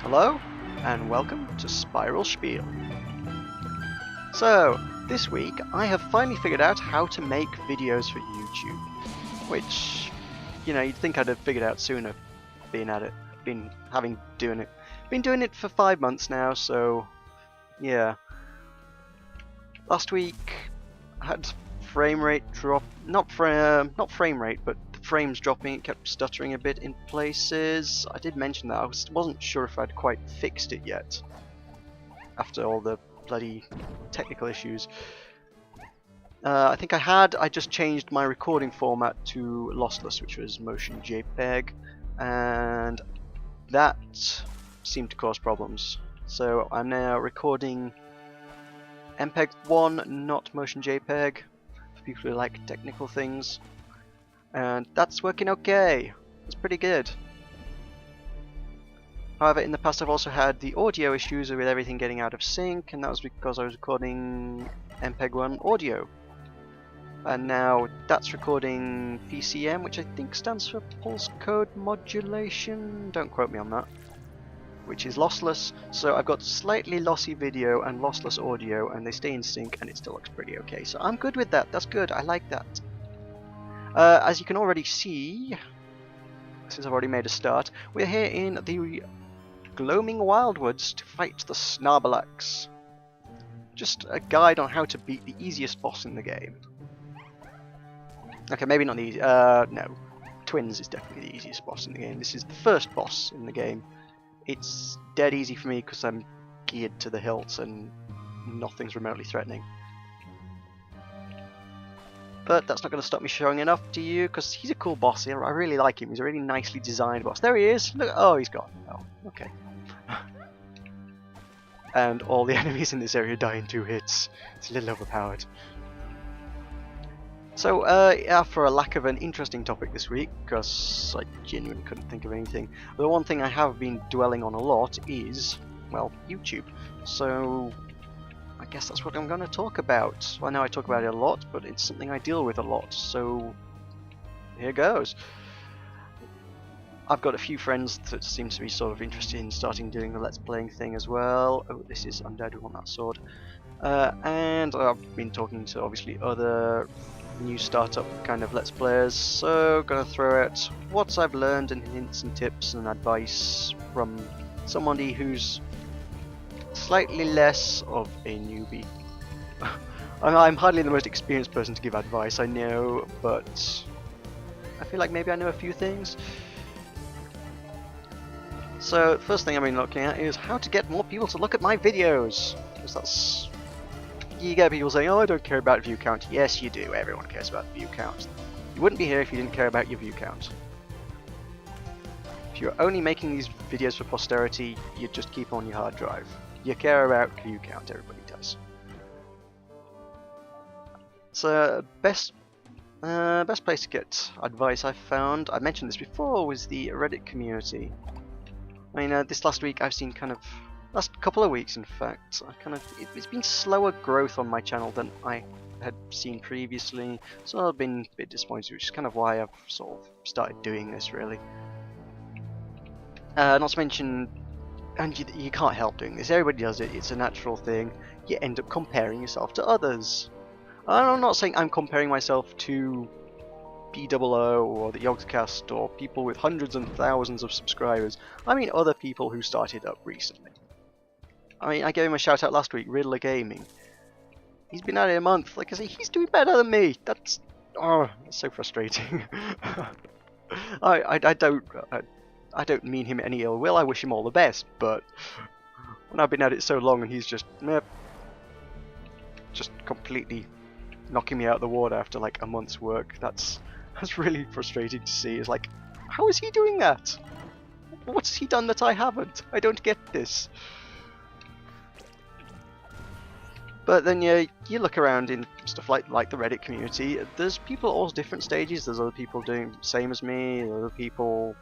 Hello, and welcome to Spiel. So, this week I have finally figured out how to make videos for YouTube, which, you'd think I'd have figured out sooner, being at it, been doing it for 5 months now, so, yeah. Last week I had frame rate drop, not frame rate, but the frames dropping. It kept stuttering a bit in places. I did mention that. I wasn't sure if I'd quite fixed it yet after all the bloody technical issues. I think I had. I just changed my recording format to lossless, which was motion JPEG, and that seemed to cause problems. So I'm now recording MPEG-1, not motion JPEG, for people who like technical things, and that's working okay. It's pretty good. However, in the past I've also had the audio issues with everything getting out of sync, and that was because I was recording MPEG-1 audio. And now that's recording PCM, which I think stands for Pulse Code Modulation, don't quote me on that, which is lossless. So I've got slightly lossy video and lossless audio, and they stay in sync, and it still looks pretty okay. So I'm good with that. That's good. I like that. As you can already see, since I've already made a start, we're here in the Gloaming Wildwoods to fight the Snarlax. Just a guide on how to beat the easiest boss in the game. Okay, maybe not the easy. No, Twins is definitely the easiest boss in the game. This is the first boss in the game. It's dead easy for me because I'm geared to the hilt and nothing's remotely threatening. But that's not going to stop me showing enough to you, because he's a cool boss here. I really like him. He's a really nicely designed boss. There he is. Look. Oh, he's gone. Oh, okay. And all the enemies in this area die in 2 hits. It's a little overpowered. So, yeah, for a lack of an interesting topic this week, because I genuinely couldn't think of anything, the one thing I have been dwelling on a lot is, well, YouTube. So, I guess that's what I'm going to talk about. I know I talk about it a lot, but it's something I deal with a lot, so here goes. I've got a few friends that seem to be sort of interested in starting doing the Let's Playing thing as well. Oh, this is undead, we want that sword. And I've been talking to, obviously, other new startup kind of Let's Players, so gonna throw out what I've learned and hints and tips and advice from somebody who's slightly less of a newbie. I'm hardly the most experienced person to give advice, I know, but I feel like maybe I know a few things. So the first thing I've been looking at is how to get more people to look at my videos, because that's... You get people saying, oh, I don't care about view count. Yes, you do. Everyone cares about view count. You wouldn't be here if you didn't care about your view count. If you're only making these videos for posterity, you'd just keep on your hard drive. You care about view count, everybody does. So, best place to get advice I've found, I mentioned this before, was the Reddit community. I mean, this last week I've seen last couple of weeks in fact, it's been slower growth on my channel than I had seen previously, so I've been a bit disappointed, which is kind of why I've sort of started doing this, really. Not to mention, and you can't help doing this, everybody does it, it's a natural thing, you end up comparing yourself to others. And I'm not saying I'm comparing myself to POO or the Yogscast or people with hundreds and thousands of subscribers. I mean other people who started up recently. I mean, I gave him a shout out last week, Riddler Gaming. He's been at it a month. Like I say, he's doing better than me. That's so frustrating. I don't mean him any ill will. I wish him all the best. But when I've been at it so long and he's just completely knocking me out of the water after like a month's work, that's really frustrating to see. It's like, how is he doing that? What's he done that I haven't? I don't get this. But then you look around in stuff like the Reddit community, there's people at all different stages. There's other people doing the same as me, other people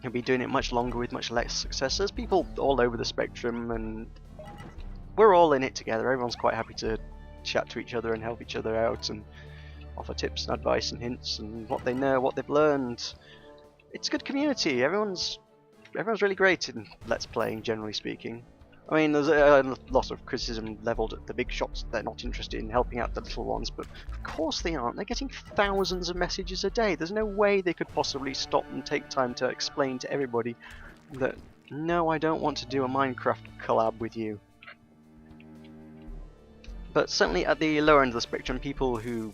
who've been doing it much longer with much less success. There's people all over the spectrum, and we're all in it together. Everyone's quite happy to chat to each other and help each other out and offer tips and advice and hints and what they know, what they've learned. It's a good community. Everyone's everyone's really great in Let's Playing, generally speaking. I mean, there's a lot of criticism levelled at the big shots. They're not interested in helping out the little ones, but of course they aren't. They're getting thousands of messages a day. There's no way they could possibly stop and take time to explain to everybody that, no, I don't want to do a Minecraft collab with you. But certainly at the lower end of the spectrum, people who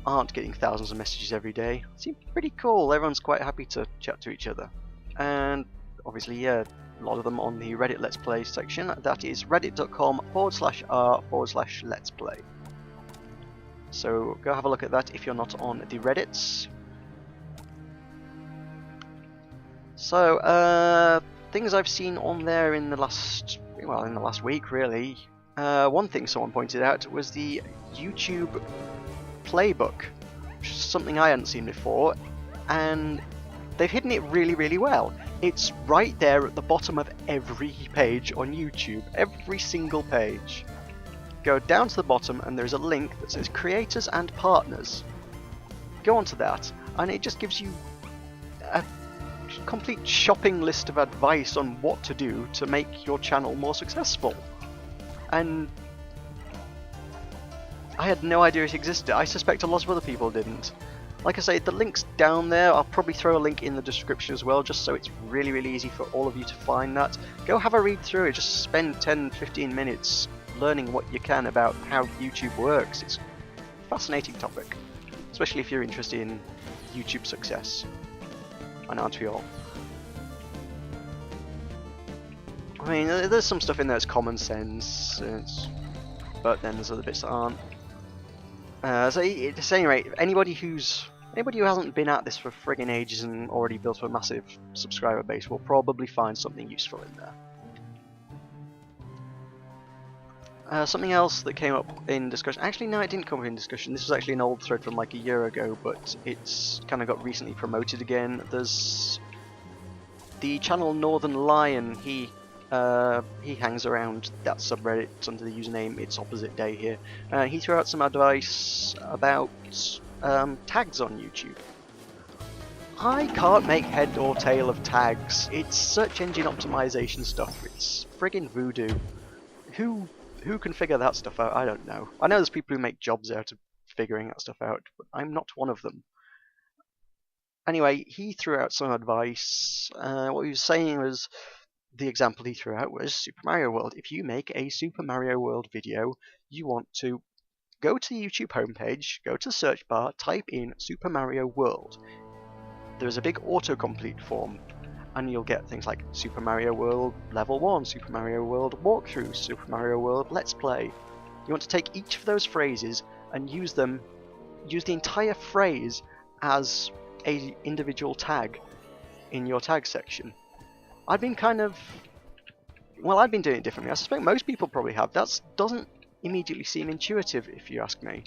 aren't getting thousands of messages every day seem pretty cool. Everyone's quite happy to chat to each other. And obviously, yeah, a lot of them on the Reddit Let's Play section. That is reddit.com/r/Let's Play. So go have a look at that if you're not on the Reddits. So, things I've seen on there in the last week, really. One thing someone pointed out was the YouTube playbook, which is something I hadn't seen before, and they've hidden it really, really well. It's right there at the bottom of every page on YouTube, every single page. Go down to the bottom and there's a link that says Creators and Partners. Go onto that, and it just gives you a complete shopping list of advice on what to do to make your channel more successful. And I had no idea it existed. I suspect a lot of other people didn't. Like I say, the link's down there. I'll probably throw a link in the description as well, just so it's really, really easy for all of you to find that. Go have a read through it. Just spend 10-15 minutes learning what you can about how YouTube works. It's a fascinating topic, especially if you're interested in YouTube success. And aren't we all? I mean, there's some stuff in there that's common sense, but then there's other bits that aren't. So at any rate, anybody who hasn't been at this for friggin' ages and already built a massive subscriber base will probably find something useful in there. Something else that came up in discussion. Actually, no, it didn't come up in discussion. This was actually an old thread from like a year ago, but it's kind of got recently promoted again. There's the channel Northern Lion. He hangs around that subreddit under the username It's Opposite Day here. He threw out some advice about tags on YouTube. I can't make head or tail of tags. It's search engine optimization stuff. It's friggin' voodoo. Who can figure that stuff out? I don't know. I know there's people who make jobs out of figuring that stuff out, but I'm not one of them. Anyway, he threw out some advice. What he was saying was, the example he threw out was Super Mario World. If you make a Super Mario World video, you want to go to the YouTube homepage, go to the search bar, type in Super Mario World. There's a big autocomplete form, and you'll get things like Super Mario World Level 1, Super Mario World Walkthrough, Super Mario World Let's Play. You want to take each of those phrases and use the entire phrase as a individual tag in your tag section. I've been doing it differently. I suspect most people probably have. That doesn't immediately seem intuitive, if you ask me.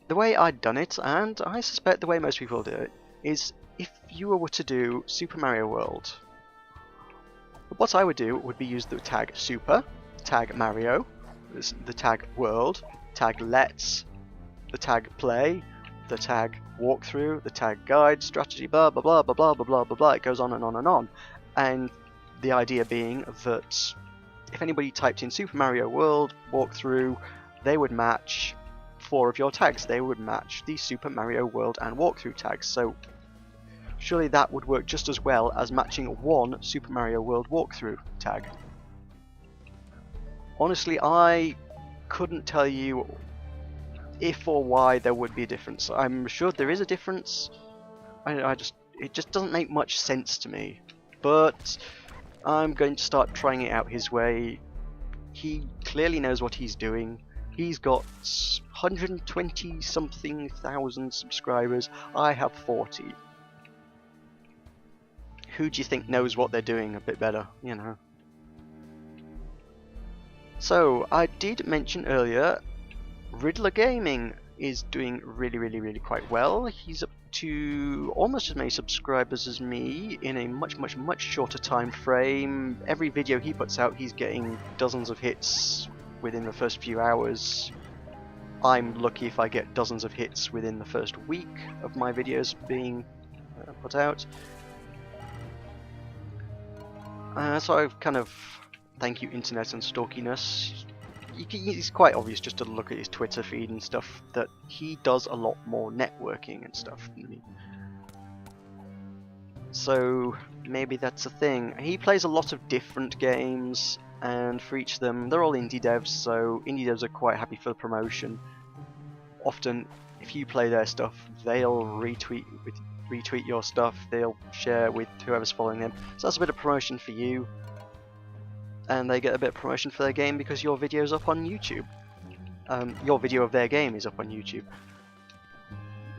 The way I'd done it, and I suspect the way most people do it, is if you were to do Super Mario World, what I would do would be use the tag Super, tag Mario, the tag World, tag Let's, the tag Play, the tag Walkthrough, the tag Guide, Strategy, blah blah blah blah blah blah blah blah blah. It goes on and on and on. And the idea being that if anybody typed in Super Mario World Walkthrough, they would match 4 of your tags. They would match the Super Mario World and Walkthrough tags. So surely that would work just as well as matching 1 Super Mario World Walkthrough tag. Honestly, I couldn't tell you if or why there would be a difference. I'm sure there is a difference. It just doesn't make much sense to me. But I'm going to start trying it out his way. He clearly knows what he's doing. He's got 120 something thousand subscribers. I have 40. Who do you think knows what they're doing a bit better, you know? So, I did mention earlier, Riddler Gaming is doing really quite well. He's up to almost as many subscribers as me in a much shorter time frame. Every video he puts out, he's getting dozens of hits within the first few hours. I'm lucky if I get dozens of hits within the first week of my videos being put out. So I've kind of, thank you internet and stalkiness. It's quite obvious just to look at his Twitter feed and stuff that he does a lot more networking and stuff than me. So maybe that's a thing. He plays a lot of different games, and for each of them, they're all indie devs, so indie devs are quite happy for the promotion. Often, if you play their stuff, they'll retweet your stuff, they'll share with whoever's following them. So that's a bit of promotion for you. And they get a bit of promotion for their game because your video's up on YouTube. Your video of their game is up on YouTube.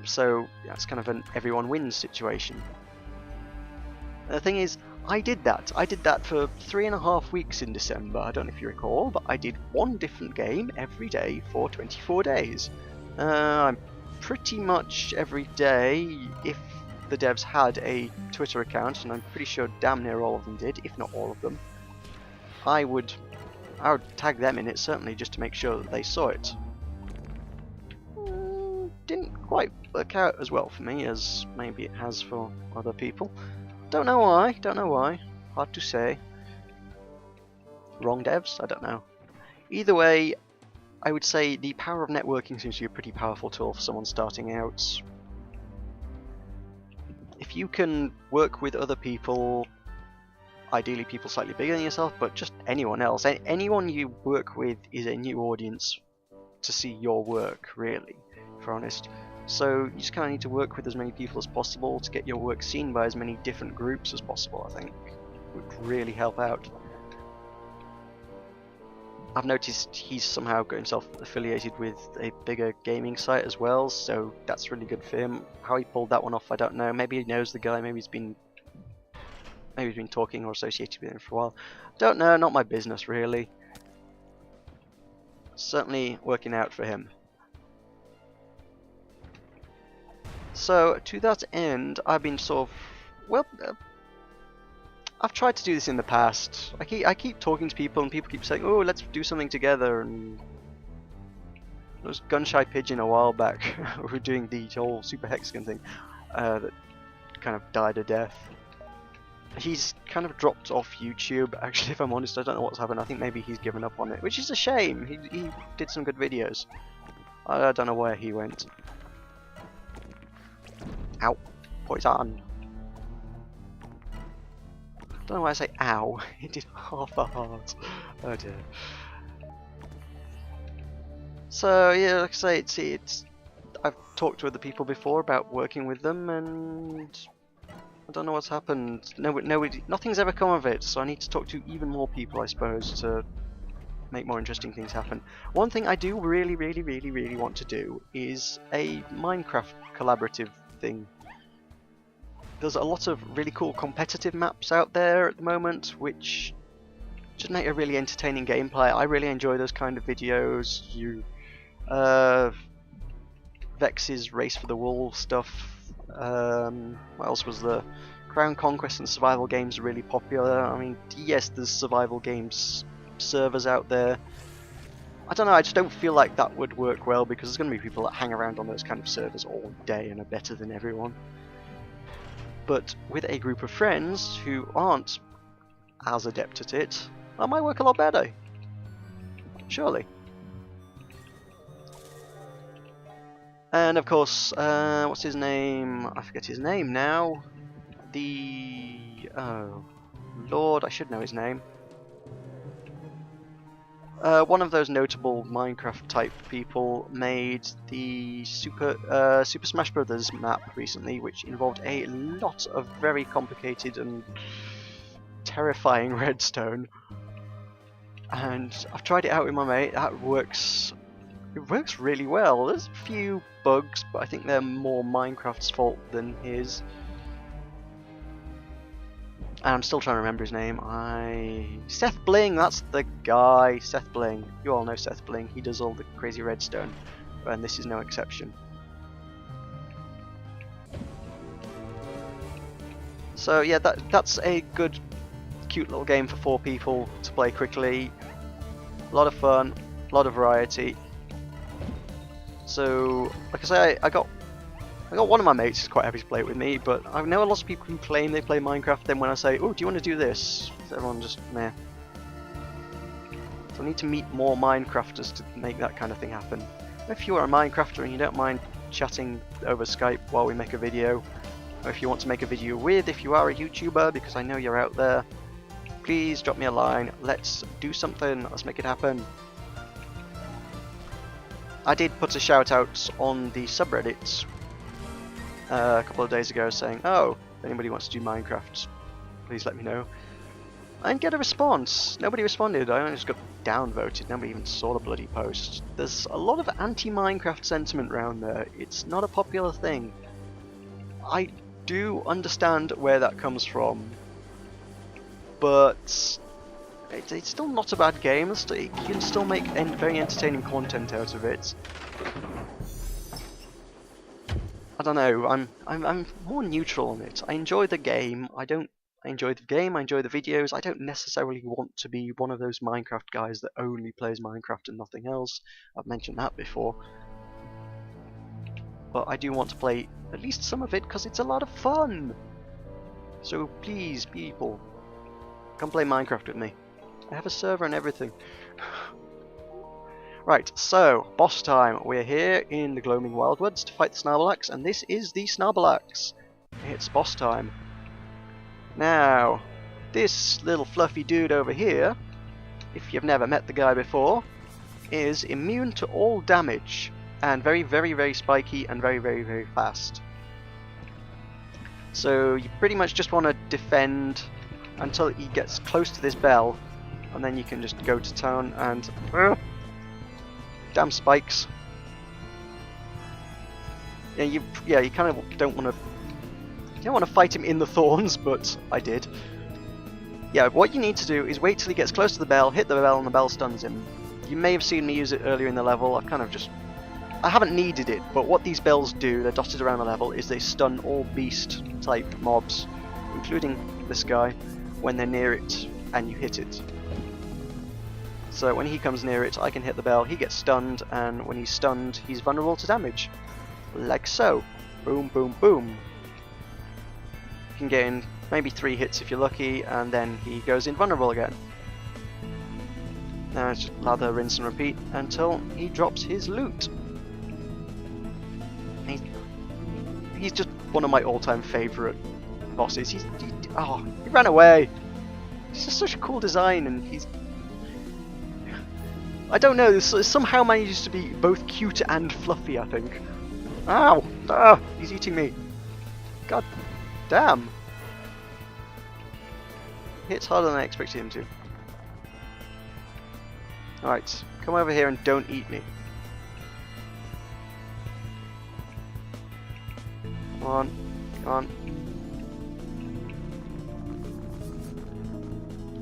So that's kind of an everyone wins situation. The thing is, I did that. I did that for 3.5 weeks in December. I don't know if you recall, but I did one different game every day for 24 days. I'm pretty much every day, if the devs had a Twitter account, and I'm pretty sure damn near all of them did, if not all of them, I would tag them in it, certainly, just to make sure that they saw it. Didn't quite work out as well for me as maybe it has for other people. Don't know why, hard to say. Wrong devs? I don't know. Either way, I would say the power of networking seems to be a pretty powerful tool for someone starting out. If you can work with other people, ideally people slightly bigger than yourself, but just anyone else. Anyone you work with is a new audience to see your work, really, if we're honest. So you just kind of need to work with as many people as possible to get your work seen by as many different groups as possible, I think. Would really help out. I've noticed he's somehow got himself affiliated with a bigger gaming site as well, so that's really good for him. How he pulled that one off, I don't know. Maybe he knows the guy, maybe he's been talking or associated with him for a while. Don't know, not my business really. Certainly working out for him. So to that end, I've been sort of, well, I've tried to do this in the past. I keep talking to people, and people keep saying, "Oh, let's do something together." And there was Gunshy Pigeon a while back. We were doing the whole Super Hexagon thing that kind of died a death. He's kind of dropped off YouTube. Actually, if I'm honest, I don't know what's happened. I think maybe he's given up on it, which is a shame. He did some good videos. I don't know where he went. Ow. Poison. Don't know why I say ow. It did half a heart. Oh dear. So yeah, like I say, it's I've talked to other people before about working with them, and I don't know what's happened. Nothing's ever come of it. So I need to talk to even more people, I suppose, to make more interesting things happen. One thing I do really want to do is a Minecraft collaborative thing. There's a lot of really cool competitive maps out there at the moment, which just make a really entertaining gameplay. I really enjoy those kind of videos. Vex's Race for the Wool stuff. What else was there? Crown Conquest and survival games are really popular. I mean, yes, there's survival games servers out there. I don't know, I just don't feel like that would work well, because there's going to be people that hang around on those kind of servers all day and are better than everyone. But with a group of friends who aren't as adept at it, that might work a lot better. Surely. And of course, what's his name? I forget his name now. Oh Lord, I should know his name. One of those notable Minecraft type people made the Super Smash Brothers map recently, which involved a lot of very complicated and terrifying redstone. And I've tried it out with my mate. That works. It works really well. There's a few bugs, but I think they're more Minecraft's fault than his. And I'm still trying to remember his name. Seth Bling, that's the guy. Seth Bling. You all know Seth Bling. He does all the crazy redstone, and this is no exception. So yeah, that's a good, cute little game for 4 people to play quickly. A lot of fun, a lot of variety. So, like I say, I got I got one of my mates who's quite happy to play it with me, but I know a lot of people who claim they play Minecraft, then when I say, oh, do you want to do this? Everyone just, meh. So I need to meet more Minecrafters to make that kind of thing happen. If you are a Minecrafter and you don't mind chatting over Skype while we make a video, or if you want to make a video if you are a YouTuber, because I know you're out there, please drop me a line. Let's do something. Let's make it happen. I did put a shout out on the subreddit a couple of days ago saying, oh, if anybody wants to do Minecraft, please let me know. I didn't get a response. Nobody responded. I just got downvoted. Nobody even saw the bloody post. There's a lot of anti-Minecraft sentiment around there. It's not a popular thing. I do understand where that comes from, but it's still not a bad game. You can still make very entertaining content out of it. I don't know. I'm more neutral on it. I enjoy the game. I enjoy the game. I enjoy the videos. I don't necessarily want to be one of those Minecraft guys that only plays Minecraft and nothing else. I've mentioned that before. But I do want to play at least some of it because it's a lot of fun. So please, people, come play Minecraft with me. I have a server and everything. Right, so, boss time. We're here in the Gloaming Wildwoods to fight the Snarlax, and this is the Snarlax. It's boss time. Now, this little fluffy dude over here, if you've never met the guy before, is immune to all damage, and very, very, very spiky, and very, very, very fast. So you pretty much just want to defend until he gets close to this bell, and then you can just go to town and... damn spikes. Yeah, you kind of don't want to fight him in the thorns, but I did. Yeah, what you need to do is wait till he gets close to the bell, hit the bell, and the bell stuns him. You may have seen me use it earlier in the level. I haven't needed it, but what these bells do, they're dotted around the level, is they stun all beast type mobs, including this guy, when they're near it and you hit it. So when he comes near it, I can hit the bell, he gets stunned, and when he's stunned, he's vulnerable to damage. Like so. Boom, boom, boom. You can get in maybe 3 hits if you're lucky, and then he goes invulnerable again. Now it's just lather, rinse and repeat until he drops his loot. He's just one of my all-time favourite bosses. He ran away. It's just such a cool design, and I don't know, somehow manages to be both cute and fluffy, I think. Ow! Ah! He's eating me. God damn. Hits harder than I expected him to. Alright, come over here and don't eat me. Come on, come on.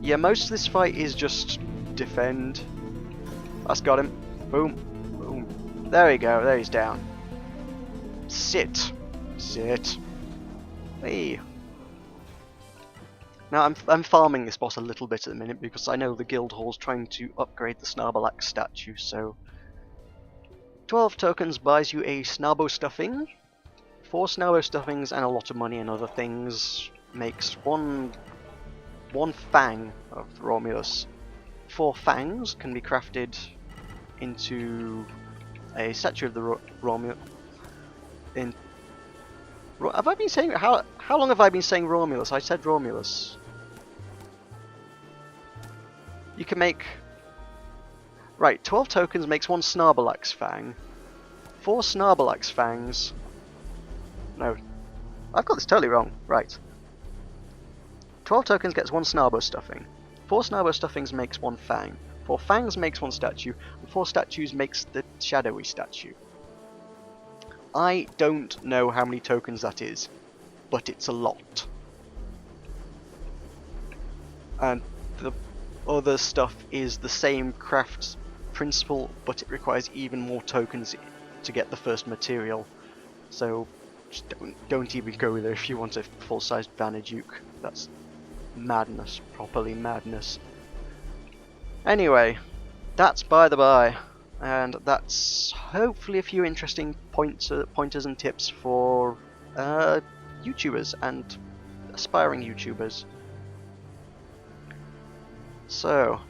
Yeah, most of this fight is just defend. That's got him. Boom, boom. There we go, there he's down. Sit. Sit. Hey. Now I'm farming this boss a little bit at the minute because I know the guild hall's trying to upgrade the Snarlax statue, so 12 tokens buys you a Snarbo stuffing. 4 Snarbo stuffings and a lot of money and other things makes one fang of Romulus. 4 fangs can be crafted into a statue of the Romulus. Have I been saying how long have I been saying Romulus? I said Romulus. You can make 12 tokens makes 1 Snarlax fang. 4 Snarlax fangs. No, I've got this totally wrong. Right. 12 tokens gets 1 Snarbo stuffing. 4 Snarbo stuffings makes 1 fang. 4 fangs makes 1 statue. And 4 statues makes the shadowy statue. I don't know how many tokens that is, but it's a lot. And the other stuff is the same craft principle, but it requires even more tokens to get the first material. So just don't even go there if you want a full-sized Vanaduke. That's madness, properly madness. Anyway, that's by the by. and that's hopefully a few interesting pointers and tips for YouTubers and aspiring YouTubers. So,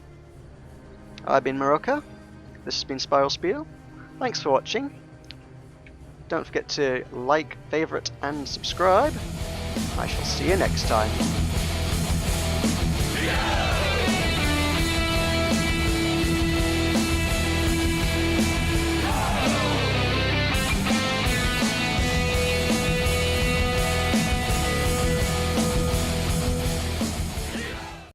I've been Meroka, this has been Spiel. Thanks for watching. Don't forget to like, favourite and subscribe. I shall see you next time.